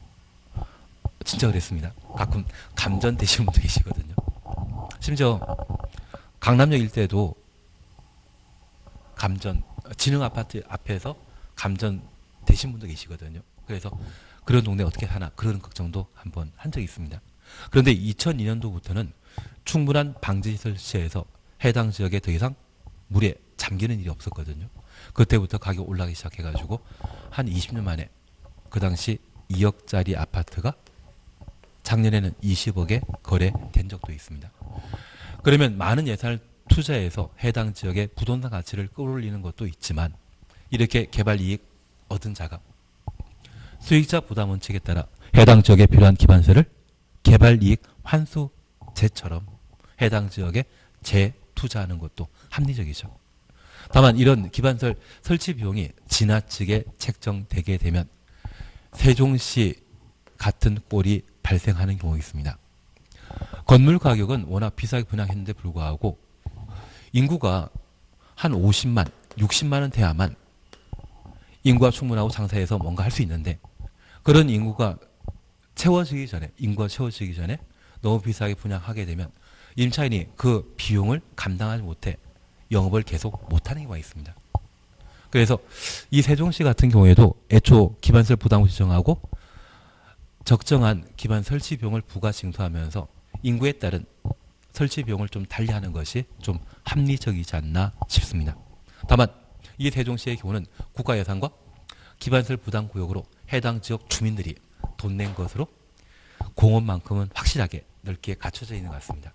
진짜 그랬습니다. 가끔 감전 되시는 분도 계시거든요. 심지어 강남역 일대도 감전, 진흥아파트 앞에서 감전 되신 분도 계시거든요. 그래서 그런 동네 어떻게 사나 그런 걱정도 한번 한 적이 있습니다. 그런데 2002년도부터는 충분한 방지시설 시에서 해당 지역에 더 이상 물에 잠기는 일이 없었거든요. 그때부터 가격 올라가기 시작해가지고 한 20년 만에 그 당시 2억짜리 아파트가 작년에는 20억에 거래된 적도 있습니다. 그러면 많은 예산을 투자해서 해당 지역의 부동산 가치를 끌어올리는 것도 있지만 이렇게 개발 이익 얻은 자가 수익자 부담 원칙에 따라 해당 지역에 필요한 기반세를 개발 이익 환수제처럼 해당 지역에 재투자하는 것도 합리적이죠. 다만 이런 기반설 설치 비용이 지나치게 책정되게 되면 세종시 같은 꼴이 발생하는 경우가 있습니다. 건물 가격은 워낙 비싸게 분양했는데 불구하고 인구가 한 50만, 60만 원 돼야만 인구가 충분하고 장사해서 뭔가 할 수 있는데 그런 인구가 채워지기 전에 인구가 채워지기 전에 너무 비싸게 분양하게 되면 임차인이 그 비용을 감당하지 못해 영업을 계속 못하는 경우가 있습니다. 그래서 이 세종시 같은 경우에도 애초 기반설 부담을 지정하고 적정한 기반 설치 비용을 부가 징수하면서 인구에 따른 설치 비용을 좀 달리하는 것이 좀 합리적이지 않나 싶습니다. 다만 이 세종시의 경우는 국가 예산과 기반설 부담 구역으로 해당 지역 주민들이 돈 낸 것으로 공원만큼은 확실하게 넓게 갖춰져 있는 것 같습니다.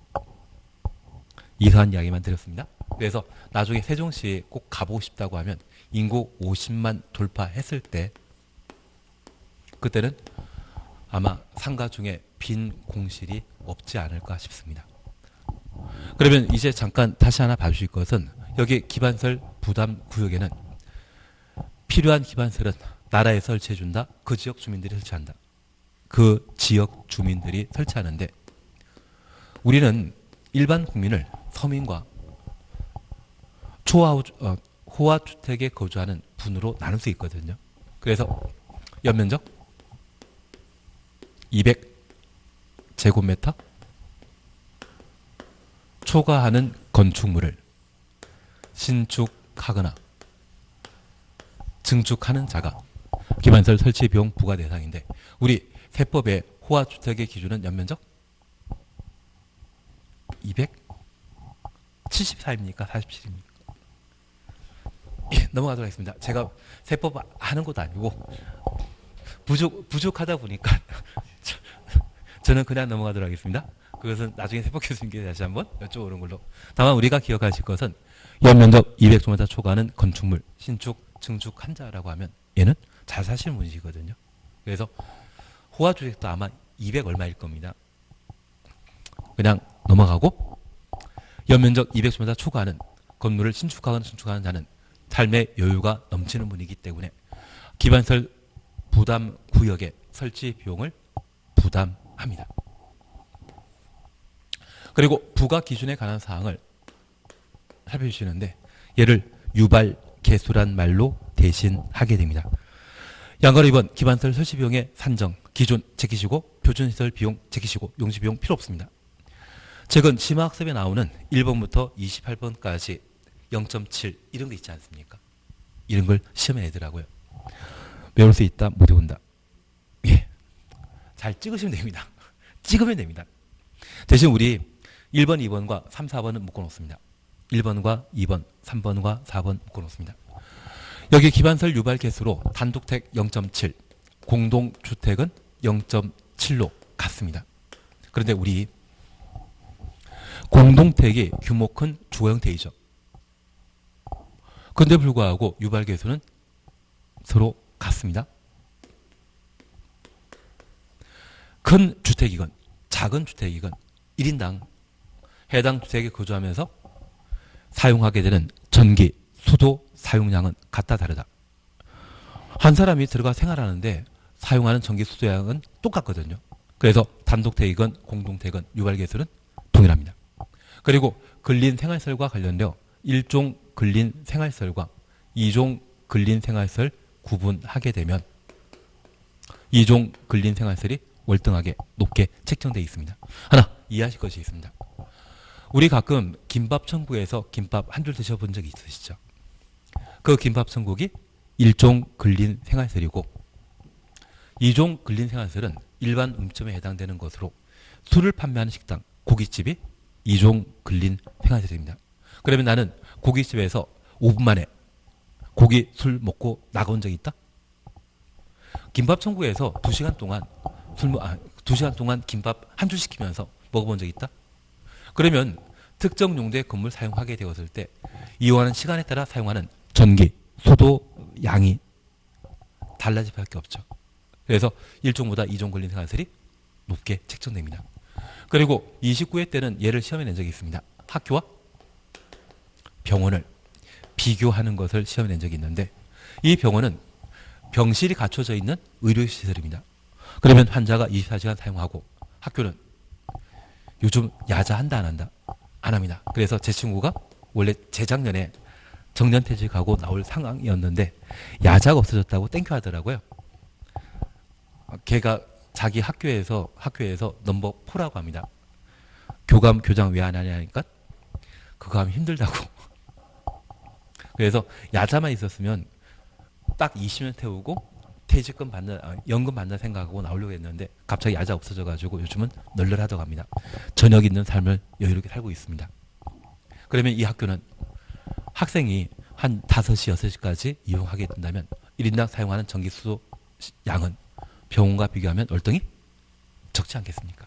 이상한 이야기만 드렸습니다. 그래서 나중에 세종시에 꼭 가보고 싶다고 하면 인구 50만 돌파했을 때 그때는 아마 상가 중에 빈 공실이 없지 않을까 싶습니다. 그러면 이제 잠깐 다시 하나 봐주실 것은 여기 기반설 부담 구역에는 필요한 기반설은 나라에서 설치해준다. 그 지역 주민들이 설치한다. 그 지역 주민들이 설치하는데 우리는 일반 국민을 서민과 호화주택에 거주하는 분으로 나눌 수 있거든요. 그래서 연면적 200제곱미터 초과하는 건축물을 신축하거나 증축하는 자가 기반설 설치 비용 부과 대상인데 우리 세법의 호화주택의 기준은 연면적 274입니까? 47입니까? 예, 넘어가도록 하겠습니다. 제가 세법 하는 것도 아니고 부족하다 보니까 저는 그냥 넘어가도록 하겠습니다. 그것은 나중에 세법 교수님께 다시 한번 여쭤보는 걸로. 다만 우리가 기억하실 것은 연면적 200제곱미터 초과하는 건축물 신축, 증축 한자라고 하면 얘는 잘 사시는 분이시거든요. 그래서 호화주택도 아마 200 얼마일 겁니다. 그냥 넘어가고 연면적 200제곱미터 초과하는 건물을 신축하거나 증축하는 자는 삶의 여유가 넘치는 분이기 때문에 기반설 부담 구역의 설치 비용을 부담합니다. 그리고 부가 기준에 관한 사항을 살펴주시는데 얘를 유발 개수란 말로 대신하게 됩니다. 양가로 2번 기반설 설치 비용의 산정 기준 제끼시고 표준시설 비용 제끼시고 용지 비용 필요 없습니다. 최근 심화학습에 나오는 1번부터 28번까지 0.7 이런 거 있지 않습니까? 이런 걸 시험에 내더라고요. 외울 수 있다, 못 외운다. 예, 잘 찍으시면 됩니다. 찍으면 됩니다. 대신 우리 1번, 2번과 3, 4번은 묶어놓습니다. 1번과 2번, 3번과 4번 묶어놓습니다. 여기 기반설 유발 개수로 단독택 0.7, 공동주택은 0.7로 같습니다. 그런데 우리 공동택이 규모 큰 주거 형태이죠. 그런데 불구하고 유발 개수는 서로 같습니다. 큰 주택이건 작은 주택이건 1인당 해당 주택에 거주하면서 사용하게 되는 전기, 수도 사용량은 같다 다르다. 한 사람이 들어가 생활하는데 사용하는 전기, 수도량은 똑같거든요. 그래서 단독택이건 공동택이건 유발개수는 동일합니다. 그리고 근린 생활설과 관련되어 1종 근린 생활설과 2종 근린 생활설 구분하게 되면 2종 근린 생활설이 월등하게 높게 책정되어 있습니다. 하나 이해하실 것이 있습니다. 우리 가끔 김밥 천국에서 김밥 한 줄 드셔본 적이 있으시죠? 그 김밥 천국이 1종 근린 생활설이고 2종 근린 생활설은 일반 음식점에 해당되는 것으로 술을 판매하는 식당, 고깃집이 2종 근린 생활설입니다. 그러면 나는 고깃집에서 5분 만에 고기, 술 먹고 나가온 적이 있다? 김밥 천국에서 2시간 동안 2시간 동안 김밥 한 줄 시키면서 먹어본 적이 있다? 그러면 특정 용도의 건물 사용하게 되었을 때 이용하는 시간에 따라 사용하는 전기, 수도 양이 달라질 수밖에 없죠. 그래서 1종보다 2종 근린 생활설이 높게 책정됩니다. 그리고 29회 때는 얘를 시험에 낸 적이 있습니다. 학교와 병원을 비교하는 것을 시험에 낸 적이 있는데 이 병원은 병실이 갖춰져 있는 의료시설입니다. 그러면 환자가 24시간 사용하고 학교는 요즘 야자한다 안 한다? 안 합니다. 그래서 제 친구가 원래 재작년에 정년퇴직하고 나올 상황이었는데 야자가 없어졌다고 땡큐 하더라고요. 걔가 자기 학교에서 넘버 4라고 합니다. 교감, 교장 왜 안 하냐니까 그거 하면 힘들다고. 그래서 야자만 있었으면 딱 20년 태우고 퇴직금 연금 받는 생각하고 나오려고 했는데 갑자기 야자 없어져가지고 요즘은 널널하다고 합니다. 저녁 있는 삶을 여유롭게 살고 있습니다. 그러면 이 학교는 학생이 한 5시, 6시까지 이용하게 된다면 1인당 사용하는 전기 수도 양은 병원과 비교하면 얼등히 적지 않겠습니까?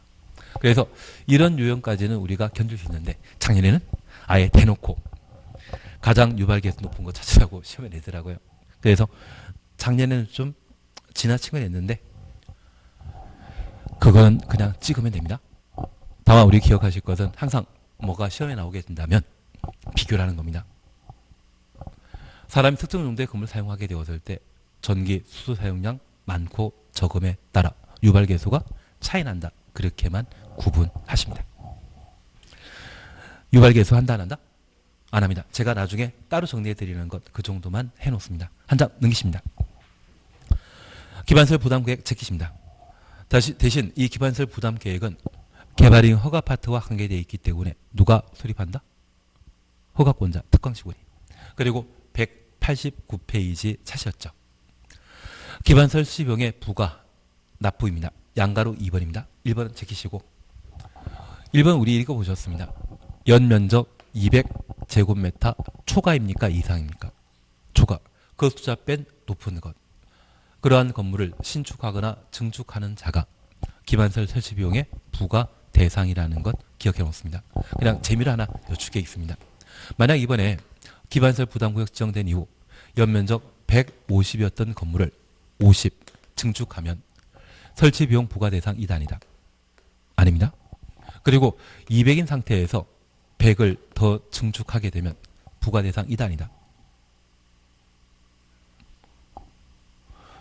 그래서 이런 유형까지는 우리가 견딜 수 있는데 작년에는 아예 대놓고 가장 유발계수 높은 거 찾으라고 시험에 내더라고요. 그래서 작년에는 좀 지나친 건 했는데 그거는 그냥 찍으면 됩니다. 다만 우리 기억하실 것은 항상 뭐가 시험에 나오게 된다면 비교라는 겁니다. 사람이 특정 용도의 건물을 사용하게 되었을 때 전기, 수도 사용량 많고 적음에 따라 유발계수가 차이 난다. 그렇게만 구분하십니다. 유발계수 한다 안 한다? 안 합니다. 제가 나중에 따로 정리해 드리는 것 그 정도만 해놓습니다. 한 장 넘기십니다. 기반설 부담계획 제끼십니다. 대신 이 기반설 부담계획은 개발인 허가 파트와 관계되어 있기 때문에 누가 수립한다? 허가권자, 특광시군이. 그리고 189페이지 차시였죠. 기반설 수집용의 부가 납부입니다. 양가로 2번입니다. 1번은 제끼시고 1번 우리 읽어보셨습니다. 연면적 200제곱미터 초과입니까? 이상입니까? 초과. 그 숫자 뺀 높은 것. 그러한 건물을 신축하거나 증축하는 자가 기반설 설치 비용의 부과 대상이라는 것 기억해 놓습니다. 그냥 재미로 하나 여쭙게 있습니다. 만약 이번에 기반설 부담구역 지정된 이후 연면적 150이었던 건물을 50 증축하면 설치 비용 부과 대상 2단이다. 아닙니다. 그리고 200인 상태에서 100을 더 증축하게 되면 부과 대상 2단이다.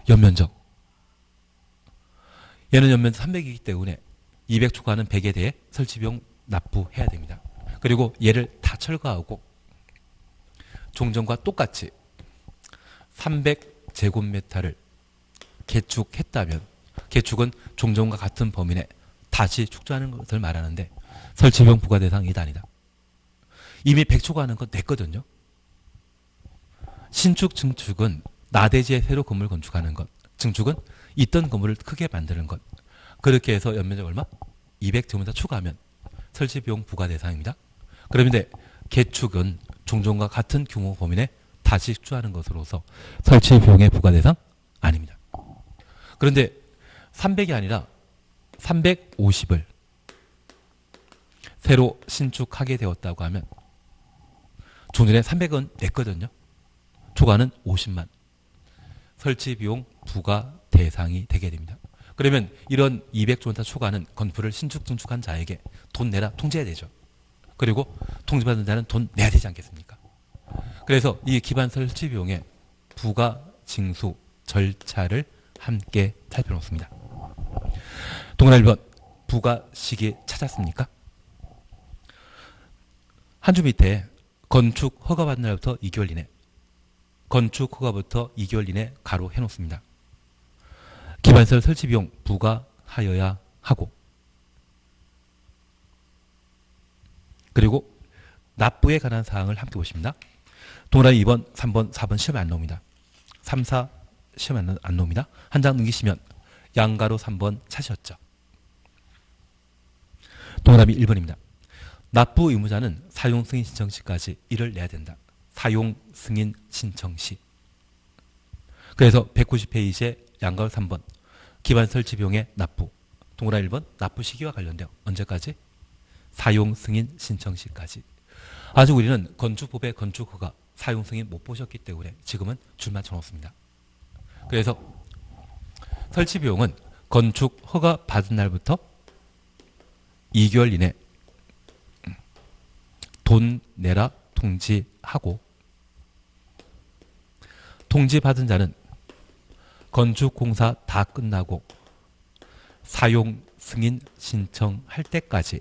연면적. 얘는 연면적 300이기 때문에 200 초과하는 100에 대해 설치비용 납부해야 됩니다. 그리고 얘를 다 철거하고 종전과 똑같이 300제곱미터를 개축했다면 개축은 종전과 같은 범위 내 다시 축조하는 것을 말하는데 설치비용 부과 대상 이다 아니다. 이미 100초가 하는 건 됐거든요. 신축, 증축은 나대지에 새로 건물 건축하는 것. 증축은 있던 건물을 크게 만드는 것. 그렇게 해서 연면적 얼마? 200제곱미터 추가하면 설치비용 부과 대상입니다. 그런데 개축은 종전과 같은 규모 범위 내 다시 축조하는 것으로서 설치비용의 부과 대상 아닙니다. 그런데 300이 아니라 350을 새로 신축하게 되었다고 하면 종전에 300은 냈거든요. 초과는 50만. 설치비용 부과 대상이 되게 됩니다. 그러면 이런 200제곱미터 초과는 건물을 신축, 증축한 자에게 돈 내라 통지해야 되죠. 그리고 통지받은 자는 돈 내야 되지 않겠습니까? 그래서 이 기반 설치비용의 부과 징수 절차를 함께 살펴놓습니다. 동그라미 1번 부과 시기 찾았습니까? 한 줄 밑에 건축 허가받는 날부터 2개월 이내, 건축 허가부터 2개월 이내 가로 해놓습니다. 기반시설 설치비용 부과하여야 하고, 그리고 납부에 관한 사항을 함께 보십니다. 동그라미 2번, 3번, 4번 시험에 안 나옵니다. 3, 4 시험에 안 나옵니다. 한 장 넘기시면 양가로 3번 찾으셨죠. 동그라미 1번입니다. 납부 의무자는 사용 승인 신청 시까지 이를 내야 된다. 사용 승인 신청 시. 그래서 190페이지에 양가로 3번 기반 설치 비용의 납부. 동그라미 1번 납부 시기와 관련되어 언제까지? 사용 승인 신청 시까지. 아직 우리는 건축법의 건축허가 사용 승인 못 보셨기 때문에 지금은 줄만 쳐놓습니다. 그래서 설치 비용은 건축 허가 받은 날부터 2개월 이내 돈 내라 통지하고, 통지받은 자는 건축공사 다 끝나고 사용 승인 신청할 때까지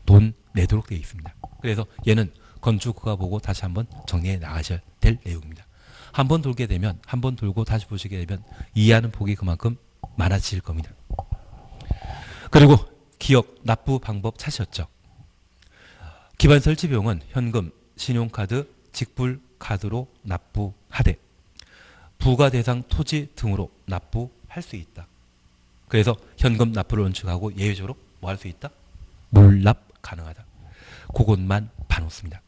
돈 내도록 되어 있습니다. 그래서 얘는 건축허가 보고 다시 한번 정리해 나가셔야 될 내용입니다. 한번 돌게 되면, 한번 돌고 다시 보시게 되면 이해하는 폭이 그만큼 많아질 겁니다. 그리고 기억 납부 방법 찾으셨죠? 기반 설치 비용은 현금, 신용카드, 직불카드로 납부하되 부과 대상 토지 등으로 납부할 수 있다. 그래서 현금 납부를 원칙하고 예외적으로 뭐 할 수 있다? 몰납 가능하다. 그것만 봐놓습니다.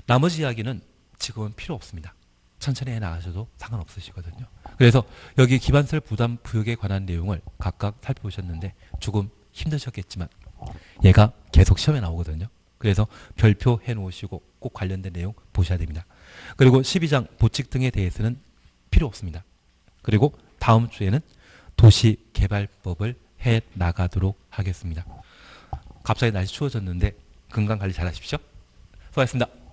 나머지 이야기는 지금은 필요 없습니다. 천천히 해나가셔도 상관없으시거든요. 그래서 여기 기반설 부담 부역에 관한 내용을 각각 살펴보셨는데 조금 힘드셨겠지만 얘가 계속 시험에 나오거든요. 그래서 별표 해놓으시고 꼭 관련된 내용 보셔야 됩니다. 그리고 12장 보칙 등에 대해서는 필요 없습니다. 그리고 다음 주에는 도시개발법을 해 나가도록 하겠습니다. 갑자기 날씨 추워졌는데 건강관리 잘 하십시오. 수고하셨습니다.